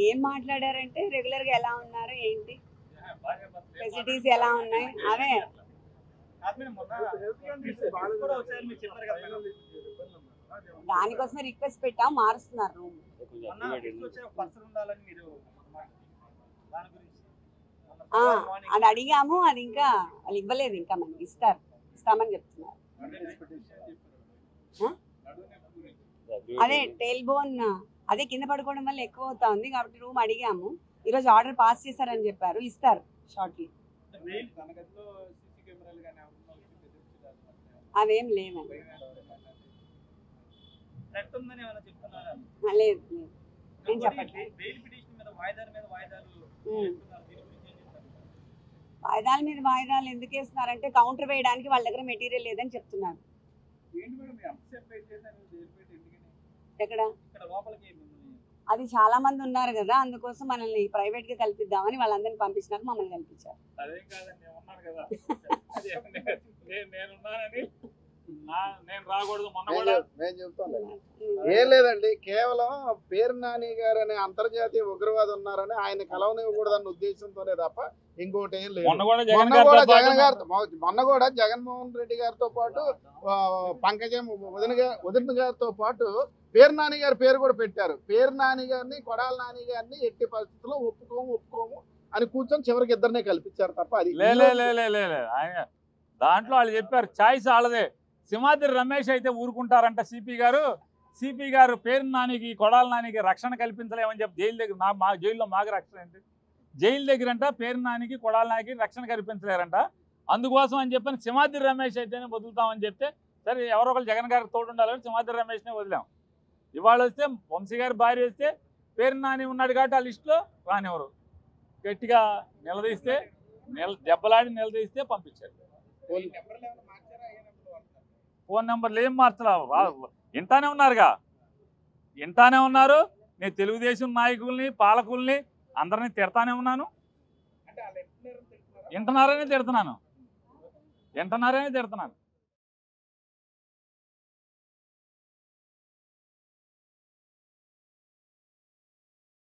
ఏం మాట్లాడారంటే రెగ్యులర్గా ఎలా ఉన్నారు ఏంటి ఫెసిలిటీస్ ఎలా ఉన్నాయి అవే. దానికోసమే రిక్వెస్ట్ పెట్టాం, మారుస్తున్నారు రూమ్. అది అడిగాము, అది ఇంకా వాళ్ళు ఇవ్వలేదు, ఇంకా మనకి ఇస్తామని చెప్తున్నారు. అదే టెయిల్ బోన్ అదే కింద పడుకోవడం వల్ల ఎక్కువ అవుతా ఉంది కాబట్టి రూమ్ అడిగాము. ఈరోజు ఆర్డర్ పాస్ చేశారని చెప్పారు, ఇస్తారు షార్ట్లీ. అవేం లేవండి. లేదు నేను చెప్పట్లేదు. వాయిదాల మీద వాయిదాలు ఎందుకు వేస్తున్నారంటే కౌంటర్ వేయడానికి వాళ్ళ దగ్గర మెటీరియల్ లేదని చెప్తున్నారు. ఎక్కడ అది చాలా మంది ఉన్నారు కదా, అందుకోసం మనల్ని ప్రైవేట్ గా కల్పిద్దామని వాళ్ళందరినీ పంపించినాక మమ్మల్ని కల్పించారు. ఏం లేదండి, కేవలం పేరు నాని గారు అనే అంతర్జాతీయ ఉగ్రవాది ఉన్నారని ఆయన కలవనివ్వకూడదన్న ఉద్దేశంతోనే తప్ప ఇంకోటి ఏం లేదు. మొన్న కూడా జగన్మోహన్ రెడ్డి గారితో పాటు పంకజం వదిన గారితో పాటు పేరు నాని గారి పేరు కూడా పెట్టారు. పేరు నాని గారిని, కొడాల నాని గారిని ఎట్టి పరిస్థితుల్లో ఒప్పుకోము అని కూర్చొని చివరికి ఇద్దరినే కల్పించారు తప్ప అది దాంట్లో వాళ్ళు చెప్పారు చాయిస్ వాళ్ళదే. సింహాద్రి రమేష్ అయితే ఊరుకుంటారంట సిపి గారు పేరు నానికి, కొడాల నానికి రక్షణ కల్పించలేమని చెప్పి జైలు దగ్గర మా జైల్లో మాకు రక్షణ ఏంటి, జైలు దగ్గర అంట పేరు నానికి, కొడాల నానికి రక్షణ కల్పించలేరంట. అందుకోసం అని చెప్పని సింహాద్రి రమేష్ అయితేనే వదులుతామని చెప్తే సరే ఎవరో ఒకరు జగన్ గారికి తోడు ఉండాలని సింహాద్రి రమేష్నే వదిలాం. ఇవాళ వస్తే వంశీ గారి భార్య వస్తే పేరు నాని ఉన్నాడు కాబట్టి ఆ లిస్టులో రానివ్వరు. గట్టిగా నిలదీస్తే దెబ్బలాడి నిలదీస్తే పంపించారు. ఫోన్ నెంబర్లు ఏం మార్చరా, వింటానే ఉన్నారుగా, వింటానే ఉన్నారు. నేను తెలుగుదేశం నాయకుల్ని, పాలకుల్ని అందరినీ తిడతానే ఉన్నాను. వింటున్నారనే తిడుతున్నాను.